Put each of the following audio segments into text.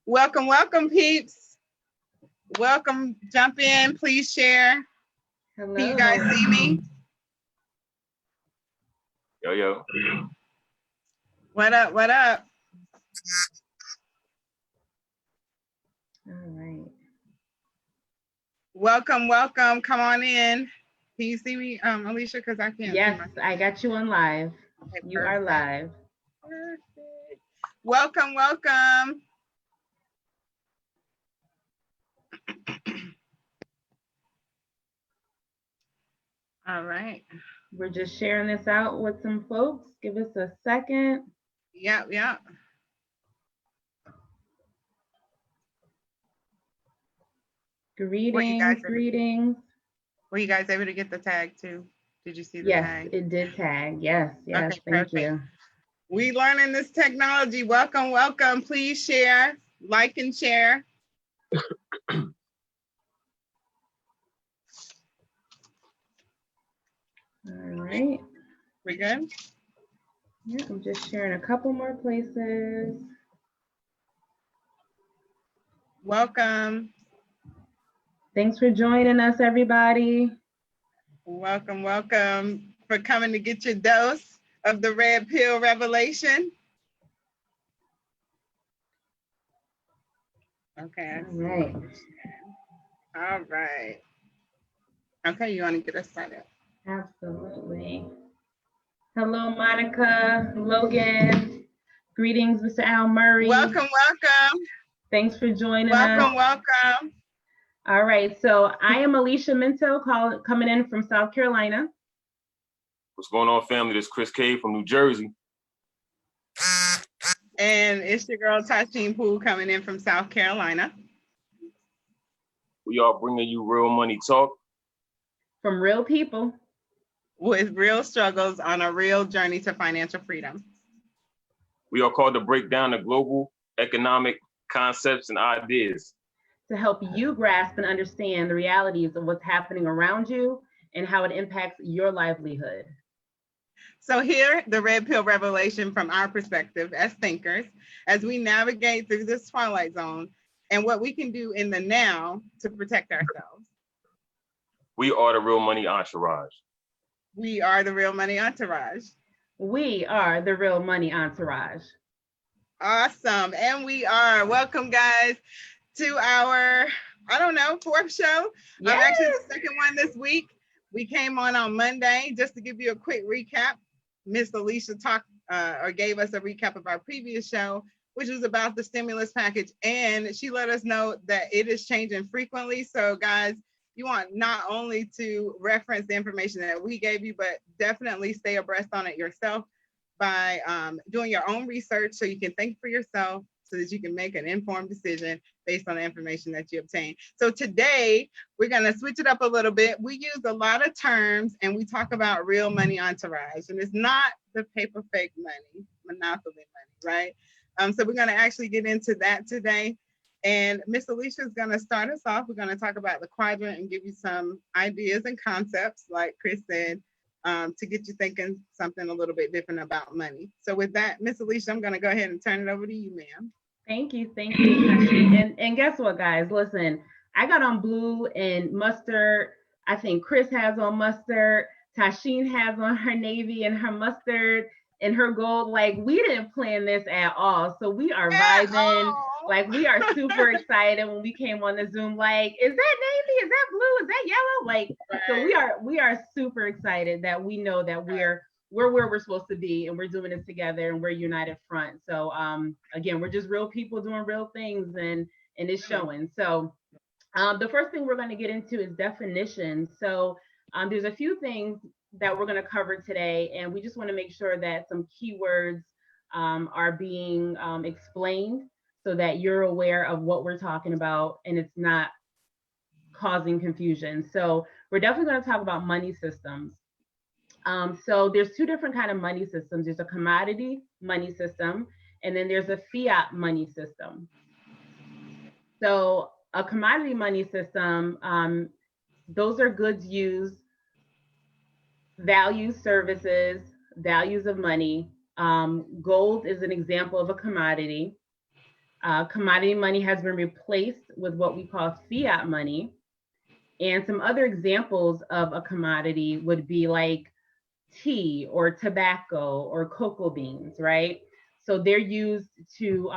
Welcome, welcome, peeps. Welcome. Jump in. Please share. Hello. Can you guys see me? Yo. What up? What up? All right. Welcome, welcome. Come on in. Can you see me, Alicia? Because I can't. Yes, I got you on live. Okay, you are live. Perfect. Welcome, welcome. All right. We're just sharing this out with some folks. Give us a second. Yep. Greetings. Were you guys able to get the tag too? Did you see the tag? Yes, it did tag. Yes, Okay, thank you. We learning this technology. Welcome, welcome. Please share, like and share. All right. We good? Yeah, I'm just sharing a couple more places. Welcome. Thanks for joining us, everybody. Welcome, welcome for coming to get your dose of the red pill revelation. Okay. All right. Okay, you want to get us started? Absolutely. Hello, Monica, Logan. Greetings, Mr. Al Murray. Welcome. Thanks for joining us. Welcome. All right, so I am Alicia Minto coming in from South Carolina. What's going on, family? This is Chris K from New Jersey. And it's your girl, Tasheen Poole, coming in from South Carolina. We are bringing you real money talk. From real people. With real struggles on a real journey to financial freedom. We are called to break down the global economic concepts and ideas. To help you grasp and understand the realities of what's happening around you and how it impacts your livelihood. So here, the red pill revelation from our perspective as thinkers, as we navigate through this twilight zone and what we can do in the now to protect ourselves. We are the real money entourage. We are the real money entourage. We are the real money entourage. Awesome. And we are. Welcome, guys, to our, fourth show. Yes. Actually, the second one this week. We came on Monday. Just to give you a quick recap, Miss Alicia gave us a recap of our previous show, which was about the stimulus package. And she let us know that it is changing frequently. So guys, you want not only to reference the information that we gave you, but definitely stay abreast on it yourself by doing your own research so you can think for yourself, so that you can make an informed decision based on the information that you obtain. So today, we're gonna switch it up a little bit. We use a lot of terms and we talk about real money entourage, and it's not the paper fake money, monopoly money, right? So we're gonna actually get into that today. And Miss Alicia is gonna start us off. We're gonna talk about the quadrant and give you some ideas and concepts, like Chris said, to get you thinking something a little bit different about money. So with that, Miss Alicia, I'm gonna go ahead and turn it over to you, ma'am. Thank you. And guess what, guys? Listen, I got on blue and mustard. I think Chris has on mustard. Tasheen has on her navy and her mustard and her gold. Like, we didn't plan this at all. So we are vibing. Like, we are super excited when we came on the Zoom. Like, is that navy? Is that blue? Is that yellow? Like, so we are super excited that we know that we're where we're supposed to be, and we're doing this together, and we're united front. So again, we're just real people doing real things, and it's showing. So the first thing we're going to get into is definitions. So there's a few things that we're going to cover today, and we just want to make sure that some keywords are being explained so that you're aware of what we're talking about and it's not causing confusion. So we're definitely going to talk about money systems. So there's two different kind of money systems. There's a commodity money system, and then there's a fiat money system. So a commodity money system, those are goods used, values, services, values of money. Gold is an example of a commodity. Commodity money has been replaced with what we call fiat money. And some other examples of a commodity would be like tea or tobacco or cocoa beans, right? So they're used to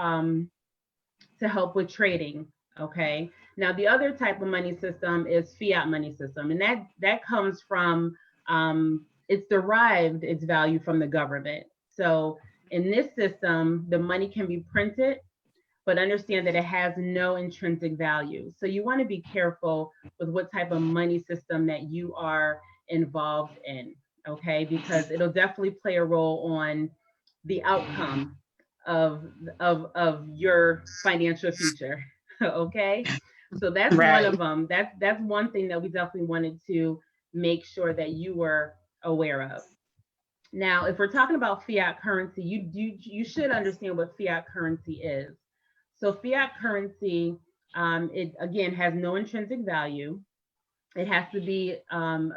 help with trading. Okay. Now the other type of money system is fiat money system, and that comes from it's derived its value from the government. So in this system, the money can be printed, but understand that it has no intrinsic value. So you want to be careful with what type of money system that you are involved in, okay? Because it'll definitely play a role on the outcome of your financial future, okay? So that's Right. one of them. That's one thing that we definitely wanted to make sure that you were aware of. Now, if we're talking about fiat currency, you should understand what fiat currency is. So fiat currency, it again has no intrinsic value. It has to be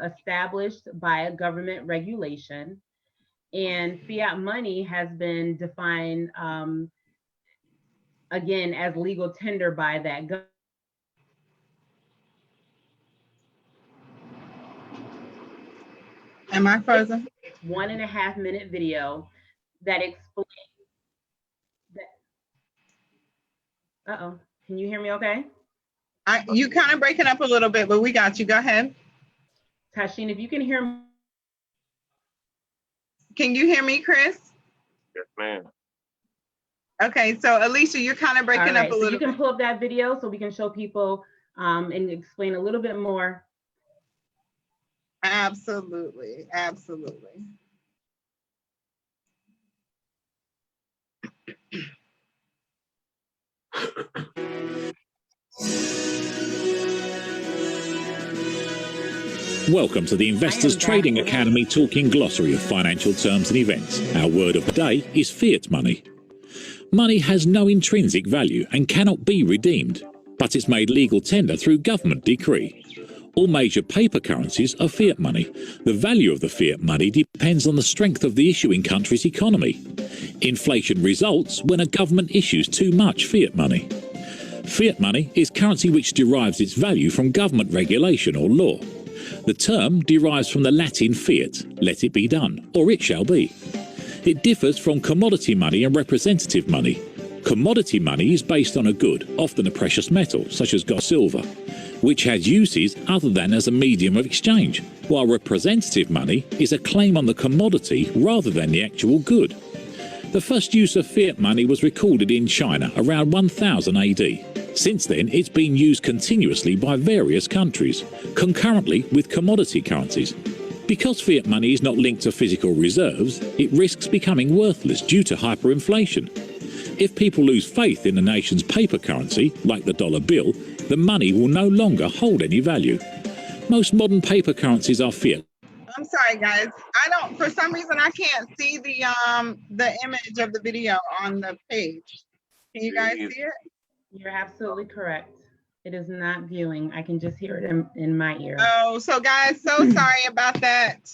established by a government regulation. And fiat money has been defined, again, as legal tender by that government. Am I frozen? 1.5 minute video that explains that. Uh-oh, can you hear me okay? You kind of breaking up a little bit, but we got you. Go ahead. Tasheen, if you can hear me. Can you hear me, Chris? Yes, ma'am. Okay, so Alicia, you're kind of breaking up a little. You can pull up that video so we can show people and explain a little bit more. Absolutely, absolutely. Welcome to the Investors Trading Academy talking glossary of financial terms and events. Our word of the day is fiat money. Money has no intrinsic value and cannot be redeemed, but it's made legal tender through government decree. All major paper currencies are fiat money. The value of the fiat money depends on the strength of the issuing country's economy. Inflation results when a government issues too much fiat money. Fiat money is currency which derives its value from government regulation or law. The term derives from the Latin fiat, let it be done, or it shall be. It differs from commodity money and representative money. Commodity money is based on a good, often a precious metal, such as gold or silver, which has uses other than as a medium of exchange, while representative money is a claim on the commodity rather than the actual good. The first use of fiat money was recorded in China around 1000 AD. Since then, it's been used continuously by various countries, concurrently with commodity currencies. Because fiat money is not linked to physical reserves, it risks becoming worthless due to hyperinflation. If people lose faith in the nation's paper currency, like the dollar bill, the money will no longer hold any value. Most modern paper currencies are fiat. I'm sorry, guys. For some reason, I can't see the image of the video on the page. Can you guys see it? You're absolutely correct. It is not viewing. I can just hear it in my ear. Oh, so guys, so sorry about that.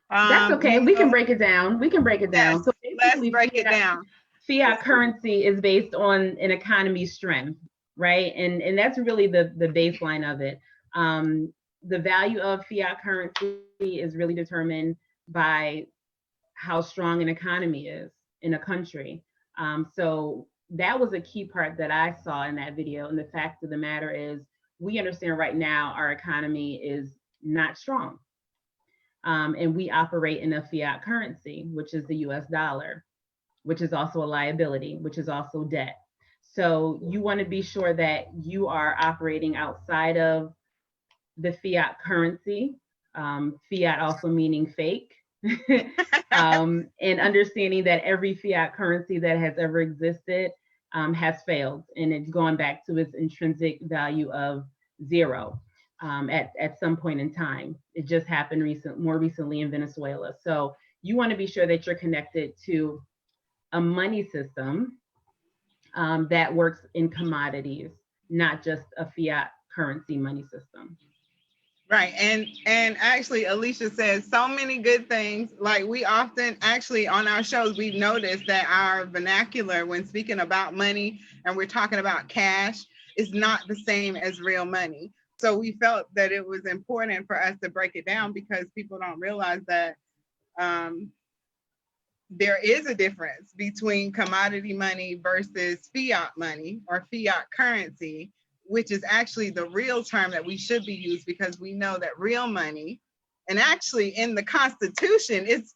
That's okay. We can break it down. Yes, So let's break it down. Fiat currency is based on an economy's strength, right? And that's really the baseline of it. The value of fiat currency is really determined by how strong an economy is in a country. So that was a key part that I saw in that video. And the fact of the matter is, we understand right now our economy is not strong. And we operate in a fiat currency, which is the US dollar, which is also a liability, which is also debt. So you want to be sure that you are operating outside of the fiat currency, fiat also meaning fake, and understanding that every fiat currency that has ever existed has failed, and it's gone back to its intrinsic value of zero at some point in time. It just happened more recently in Venezuela. So you want to be sure that you're connected to a money system that works in commodities, not just a fiat currency money system. Right. And actually Alicia says so many good things. Like we often actually on our shows, we've noticed that our vernacular when speaking about money and we're talking about cash is not the same as real money. So we felt that it was important for us to break it down because people don't realize that um, there is a difference between commodity money versus fiat money or fiat currency, which is actually the real term that we should be used because we know that real money, and actually in the Constitution, it's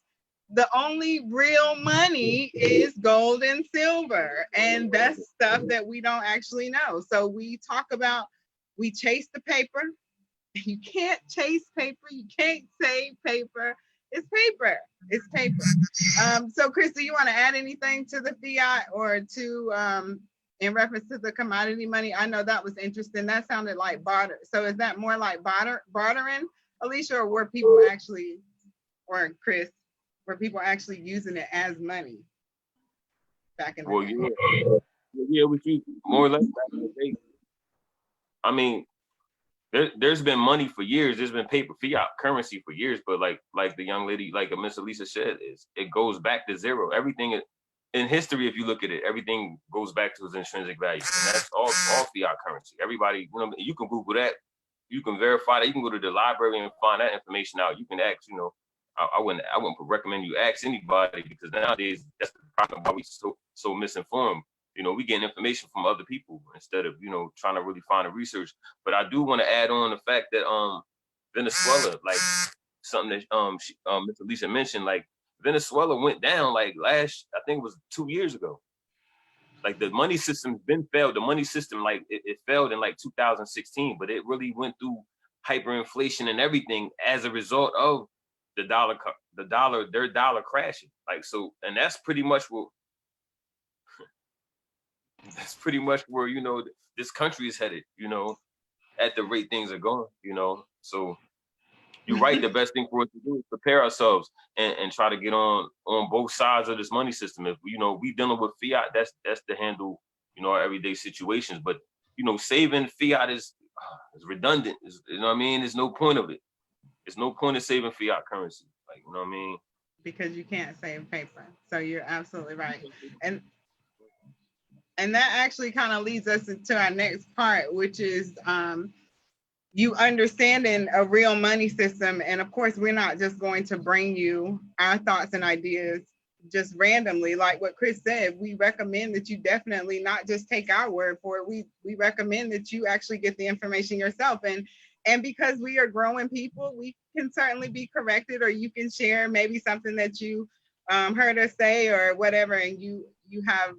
the only real money is gold and silver. And that's stuff that we don't actually know. So we talk about, we chase the paper. You can't chase paper. You can't save paper. It's paper. It's paper. So, Chris, do you want to add anything to the fiat or to in reference to the commodity money? I know that was interesting. That sounded like barter. So, is that more like bartering, Alicia, or were people actually, or Chris, were people actually using it as money back in the Well, day? yeah, we keep more or less back in the day. I mean, there's been money for years. There's been paper fiat currency for years, but like the young lady, like Miss Elisa said, it goes back to zero. Everything in history, if you look at it, everything goes back to its intrinsic value, and that's all fiat currency. Everybody, you can Google that, you can verify that. You can go to the library and find that information out. You can ask, I wouldn't recommend you ask anybody because nowadays that's the problem why we so misinformed. We get information from other people instead of, trying to really find the research. But I do want to add on the fact that Venezuela, like something that Ms. Alicia mentioned, like Venezuela went down like I think it was 2 years ago. Like the money system's been failed. The money system, like it failed in like 2016, but it really went through hyperinflation and everything as a result of their dollar crashing. Like so, and that's pretty much where this country is headed, at the rate things are going, So you're right, the best thing for us to do is prepare ourselves and try to get on both sides of this money system. If we dealing with fiat, that's to handle, our everyday situations. But saving fiat is redundant. You know what I mean? There's no point of it. There's no point in saving fiat currency. Like, you know what I mean? Because you can't save paper. So you're absolutely right. And that actually kind of leads us into our next part, which is you understanding a real money system. And of course, we're not just going to bring you our thoughts and ideas just randomly. Like what Chris said, we recommend that you definitely not just take our word for it. We recommend that you actually get the information yourself. And because we are growing people, we can certainly be corrected, or you can share maybe something that you heard us say or whatever, and you have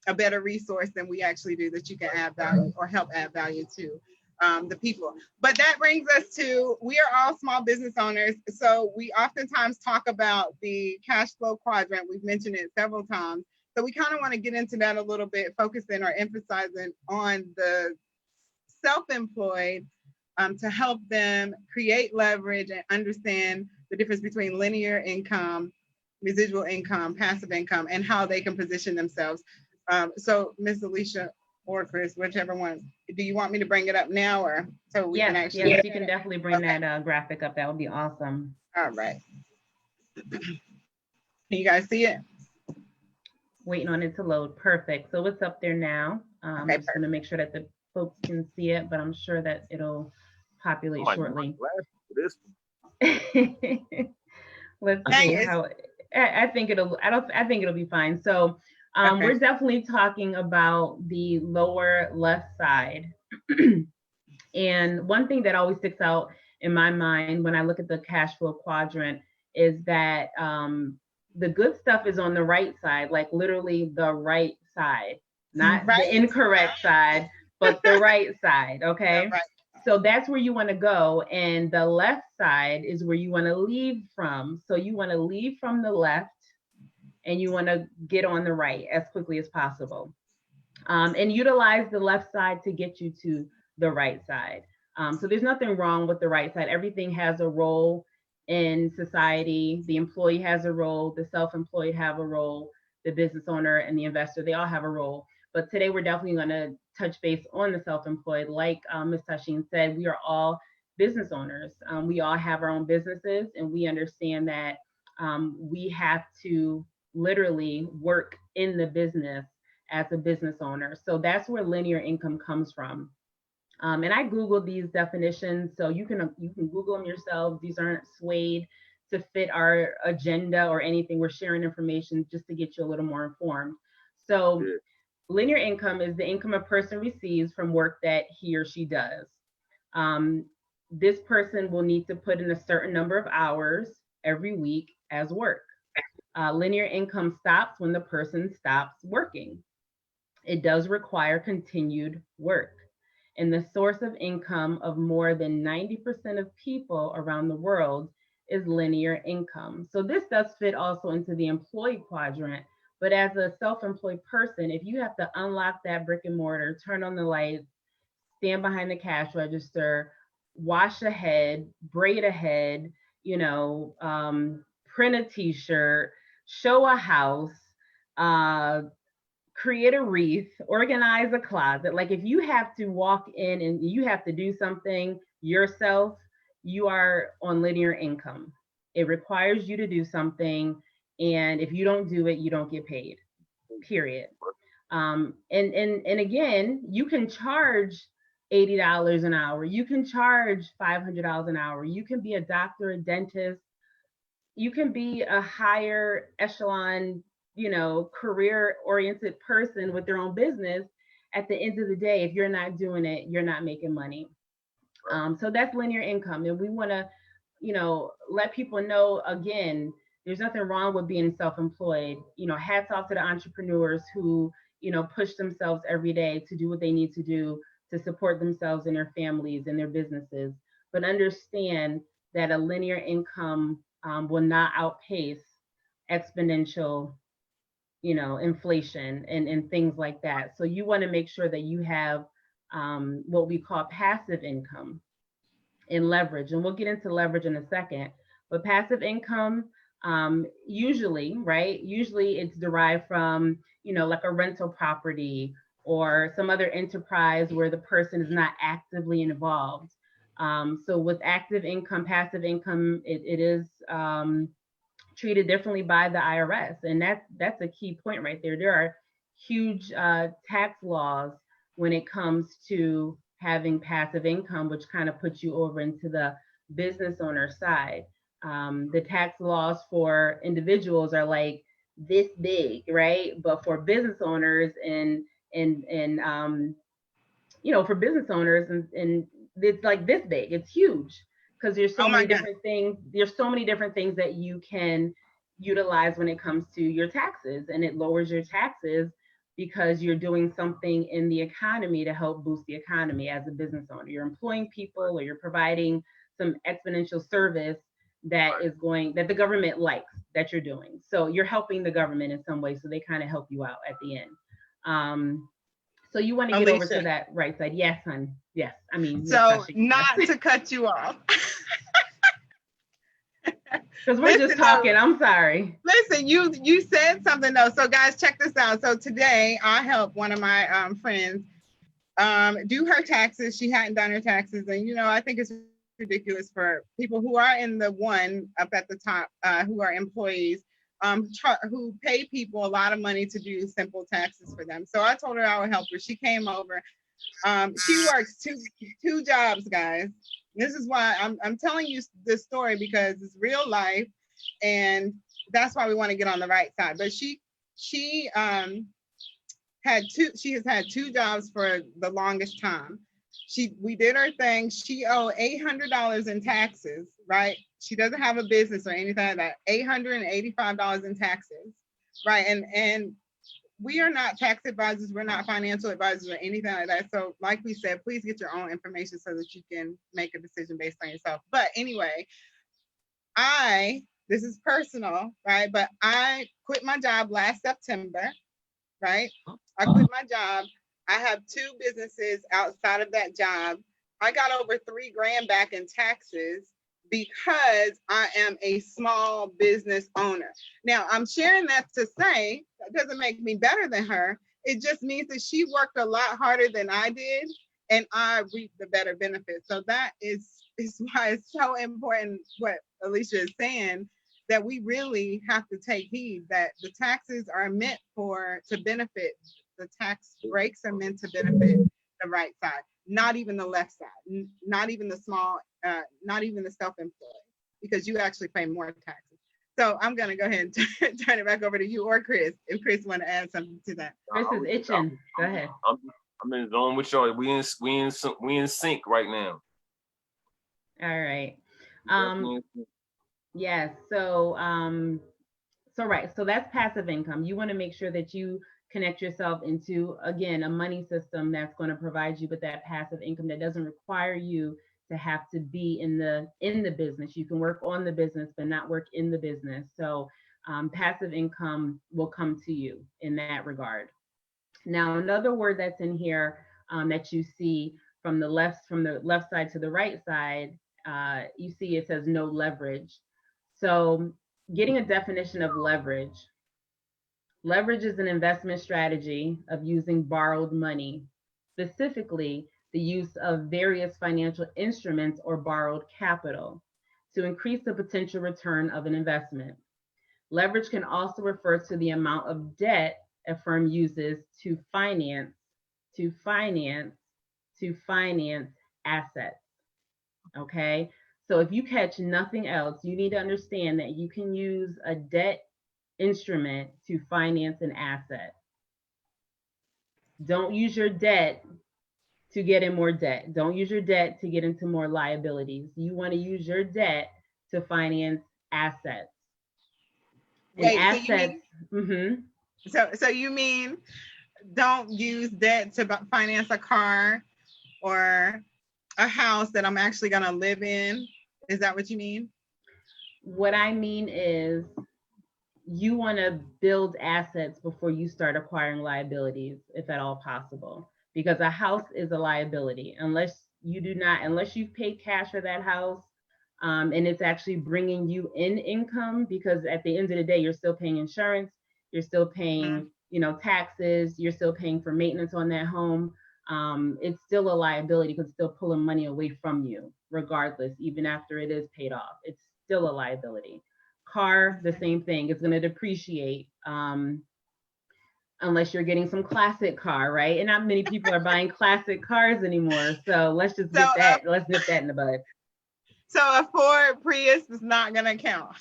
a better resource than we actually do that you can add value or help add value to the people. But that brings us to, we are all small business owners. So we oftentimes talk about the cash flow quadrant. We've mentioned it several times. So we kind of want to get into that a little bit, focusing or emphasizing on the self-employed to help them create leverage and understand the difference between linear income, residual income, passive income, and how they can position themselves. So Ms. Alicia or Chris, whichever one, do you want me to bring it up now or so we can actually? Yes, you can definitely bring that graphic up. That would be awesome. All right. Can you guys see it? Waiting on it to load. Perfect. So it's up there now. I'm just going to make sure that the folks can see it, but I'm sure that it'll populate shortly. Let's see how. I think it'll be fine. So we're definitely talking about the lower left side. And one thing that always sticks out in my mind when I look at the cash flow quadrant is that the good stuff is on the right side, like literally the right side, not the incorrect side, but the right side, okay? Right. So that's where you want to go. And the left side is where you want to leave from. So you want to leave from the left and you want to get on the right as quickly as possible. And utilize the left side to get you to the right side. So there's nothing wrong with the right side. Everything has a role in society. The employee has a role, the self-employed have a role, the business owner and the investor, they all have a role. But today we're definitely going to touch base on the self-employed. Like Ms. Tasheen said, we are all business owners. We all have our own businesses, and we understand that we have to literally work in the business as a business owner. So that's where linear income comes from. And I Googled these definitions, so you can Google them yourself. These aren't swayed to fit our agenda or anything. We're sharing information just to get you a little more informed. So linear income is the income a person receives from work that he or she does. This person will need to put in a certain number of hours every week as work. Linear income stops when the person stops working. It does require continued work. And the source of income of more than 90% of people around the world is linear income. So this does fit also into the employee quadrant. But as a self-employed person, if you have to unlock that brick and mortar, turn on the lights, stand behind the cash register, wash a head, braid a head, print a t-shirt, show a house, create a wreath, organize a closet. Like if you have to walk in and you have to do something yourself, you are on linear income. It requires you to do something. And if you don't do it, you don't get paid, period. And again, you can charge $80 an hour. You can charge $500 an hour. You can be a doctor, a dentist. You can be a higher echelon, career-oriented person with their own business. At the end of the day, if you're not doing it, you're not making money. So that's linear income. And we want to, let people know, again, there's nothing wrong with being self-employed. Hats off to the entrepreneurs who, push themselves every day to do what they need to do to support themselves and their families and their businesses. But understand that a linear income will not outpace exponential, inflation and things like that. So you want to make sure that you have what we call passive income and leverage. And we'll get into leverage in a second. But passive income, usually it's derived from, like a rental property or some other enterprise where the person is not actively involved. So with active income, passive income, it is treated differently by the IRS. And that's a key point right there. There are huge tax laws when it comes to having passive income, which kind of puts you over into the business owner side. The tax laws for individuals are like this big, right? But for business owners and for business owners and it's like this big, it's huge because there's so many different things. There's so many different things that you can utilize when it comes to your taxes, and it lowers your taxes because you're doing something in the economy to help boost the economy as a business owner. You're employing people or you're providing some exponential service that the government likes that you're doing. So you're helping the government in some way, so they kind of help you out at the end. So you want to get over to that right side. Yes, hon. Yes. I mean, so not to cut you off. Because we're just talking. I'm sorry. Listen, you said something though. So guys, check this out. So today I helped one of my friends do her taxes. She hadn't done her taxes. And I think it's ridiculous for people who are in the one up at the top, who are employees, who pay people a lot of money to do simple taxes for them. So I told her I would help her. She came over. She works two jobs, guys. This is why I'm telling you this story, because it's real life, and that's why we want to get on the right side. But she has had two jobs for the longest time. We did her thing. She owed $800 in taxes, right? She doesn't have a business or anything like that. $885 in taxes, right? And we are not tax advisors. We're not financial advisors or anything like that. So like we said, please get your own information so that you can make a decision based on yourself. But anyway, this is personal, right? But I quit my job last September, right? I quit my job. I have two businesses outside of that job. I got over $3,000 back in taxes because I am a small business owner. Now, I'm sharing that to say that doesn't make me better than her. It just means that she worked a lot harder than I did, and I reaped the better benefits. So that is is why it's so important what Alicia is saying, that we really have to take heed that the taxes are meant to benefit. The tax breaks are meant to benefit the right side, not even the left side, not even the small, not even the self-employed, because you actually pay more taxes. So I'm going to go ahead and turn it back over to you or Chris, if Chris want to add something to that. Chris is itching. Go ahead. I'm in the zone with y'all. We in sync right now. All right. Yes. So right. So that's passive income. You want to make sure that you connect yourself into, again, a money system that's going to provide you with that passive income that doesn't require you to have to be in the business. You can work on the business, but not work in the business. So passive income will come to you in that regard. Now, another word that's in here that you see from the left side to the right side, you see it says no leverage. So getting a definition of leverage. Leverage is an investment strategy of using borrowed money, specifically the use of various financial instruments or borrowed capital to increase the potential return of an investment. Leverage can also refer to the amount of debt a firm uses to finance assets. Okay, so if you catch nothing else, you need to understand that you can use a debt instrument to finance an asset. Don't use your debt to get in more debt. Don't use your debt to get into more liabilities. You want to use your debt to finance assets. And Wait, assets. So you mean don't use debt to finance a car or a house that I'm actually going to live in? Is that what you mean? What I mean is you want to build assets before you start acquiring liabilities, if at all possible, because a house is a liability unless you've paid cash for that house, and it's actually bringing you in income, because at the end of the day, you're still paying insurance, you're still paying, taxes, you're still paying for maintenance on that home. It's still a liability because it's still pulling money away from you, regardless, even after it is paid off. It's still a liability. Car, the same thing. It's going to depreciate unless you're getting some classic car, right? And not many people are buying classic cars anymore. So let's just let's nip that in the bud. So a Ford Prius is not going to count.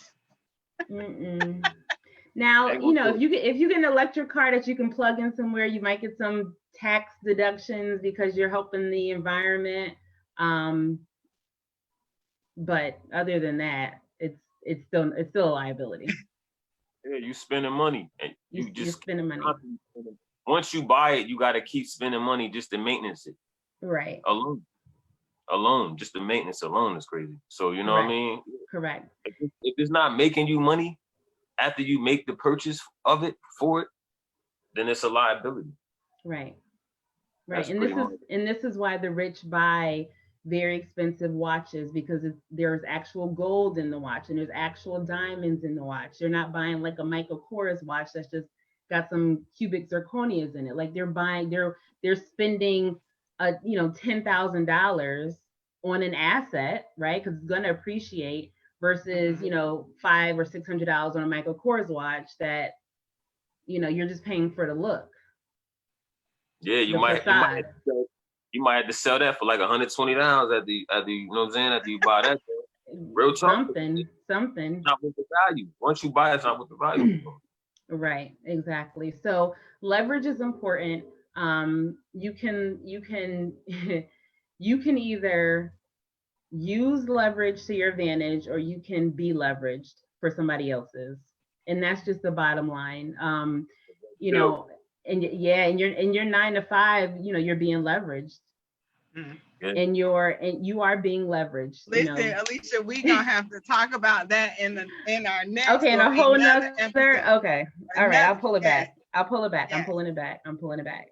Now, if you get an electric car that you can plug in somewhere, you might get some tax deductions because you're helping the environment. But other than that, it's still a liability. Yeah, you spending money, and you're spending money. Once you buy it, you got to keep spending money just to maintenance it. Right. Alone, just the maintenance alone is crazy. So you know what I mean? Correct. If it's not making you money after you make the purchase of it for it, then it's a liability. Right. And this is why the rich buy very expensive watches, because there's actual gold in the watch and there's actual diamonds in the watch. You're not buying like a Michael Kors watch that's just got some cubic zirconias in it. Like they're spending $10,000 on an asset, right? Because it's going to appreciate, versus $500 or $600 on a Michael Kors watch that you're just paying for the look. Yeah, you might have to sell that for like $120 at the you know what I'm saying, after you buy that. Real talk. Something. Not with the value. Once you buy it, it's not with the value. Right, exactly. So leverage is important. You can either use leverage to your advantage, or you can be leveraged for somebody else's, and that's just the bottom line. And your 9 to 5, you're being leveraged. And you are being leveraged. Listen, Alicia, we gonna have to talk about that in our next. Okay, in a whole nother. Okay, all right. I'll pull it back. Yes. I'm pulling it back.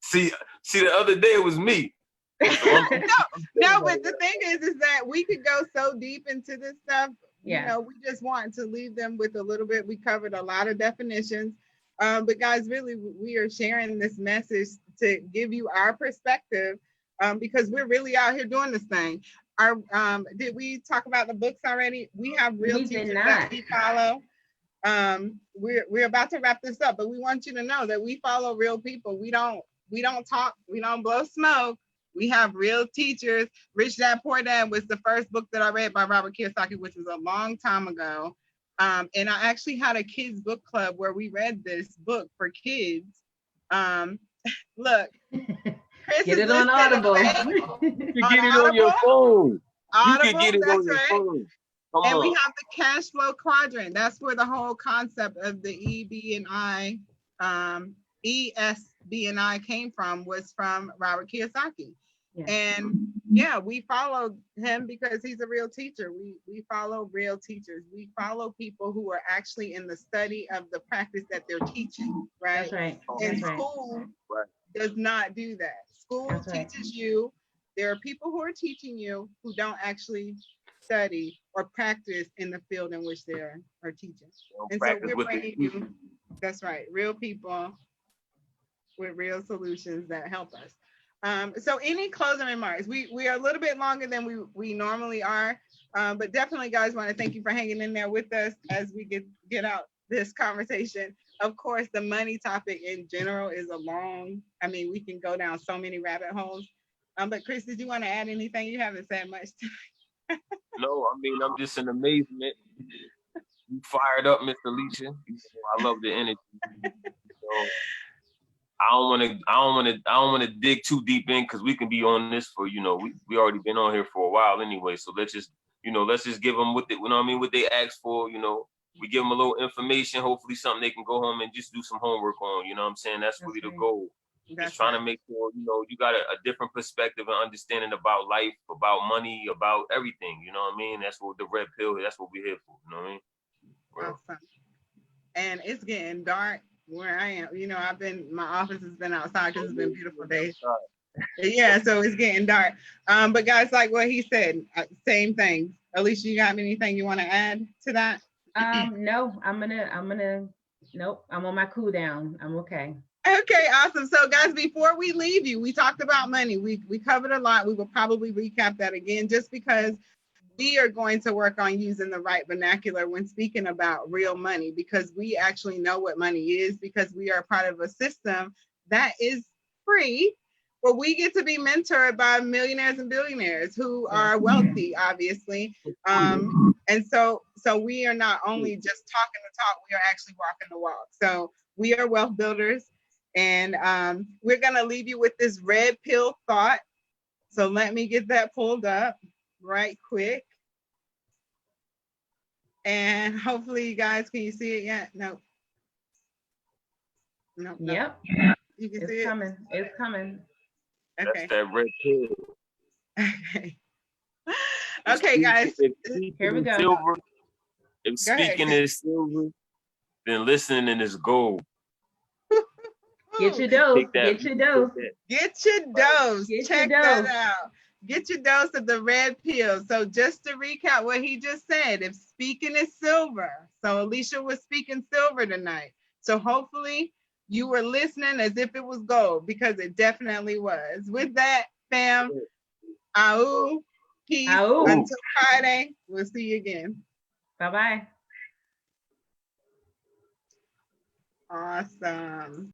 See, the other day it was me. No, but the thing is that we could go so deep into this stuff. Yeah. We just want to leave them with a little bit. We covered a lot of definitions. But guys, really, we are sharing this message to give you our perspective, because we're really out here doing this thing. did we talk about the books already? We have real We did teachers not. that we follow. We're about to wrap this up, but we want you to know that we follow real people. We don't talk, we don't blow smoke. We have real teachers. Rich Dad Poor Dad was the first book that I read by Robert Kiyosaki, which was a long time ago. And I actually had a kids book club where we read this book for kids. Look, Chris Get is it on listening Audible. You can get it on your phone. You can get it on your phone. Come And we on. have the cash flow quadrant. That's where the whole concept of the ESB and I came from, was from Robert Kiyosaki. Yeah. And yeah, we follow him because he's a real teacher. We follow real teachers. We follow people who are actually in the study of the practice that they're teaching, right? That's right. And That's right. school Right. does not do that. School That's right. teaches you. There are people who are teaching you who don't actually study or practice in the field in which they are teaching. Don't And so practice we're what they bringing teach. you, that's right, real people with real solutions that help us. So any closing remarks? We are a little bit longer than we normally are, but definitely, guys, want to thank you for hanging in there with us as we get out this conversation. Of course, the money topic in general is we can go down so many rabbit holes. But Chris, did you want to add anything? You haven't said much. No, I mean, I'm just in amazement. You fired up, Mr. Alicia. I love the energy. So I don't want to dig too deep in, because we can be on this for, we already been on here for a while anyway. So let's just give them what they asked for. We give them a little information, hopefully something they can go home and just do some homework on. You know what I'm saying? That's really the goal. Just trying to make sure, you got a different perspective and understanding about life, about money, about everything. You know what I mean? That's what the red pill, that's what we're here for. You know what I mean? Well, Awesome. And it's getting dark where I am. My office has been outside because it's been beautiful days. Yeah, so it's getting dark. But guys, like what he said, same thing. Alicia, you got anything you want to add to that? No, nope, I'm on my cool down. I'm okay. Okay, awesome. So guys, before we leave you, we talked about money. We covered a lot. We will probably recap that again, just because we are going to work on using the right vernacular when speaking about real money, because we actually know what money is, because we are part of a system that is free, where we get to be mentored by millionaires and billionaires who are wealthy, obviously. And so we are not only just talking the talk, we are actually walking the walk. So we are wealth builders. And we're going to leave you with this red pill thought. So let me get that pulled up right quick. And hopefully you guys, can you see it yet? No. Yep. You can It's see coming. It's coming. it? that's Okay. that red pill. Okay. Okay, guys. Here we go. If speaking is silver, then listening is gold. Get your dose. Take that. Get your dose. Get your dose. Get Check your that dose. out. Get your dose of the red pill. So just to recap what he just said, if speaking is silver, so Alicia was speaking silver tonight. So hopefully you were listening as if it was gold, because it definitely was. With that, fam, au, peace. Au. Until Friday, we'll see you again. Bye-bye. Awesome.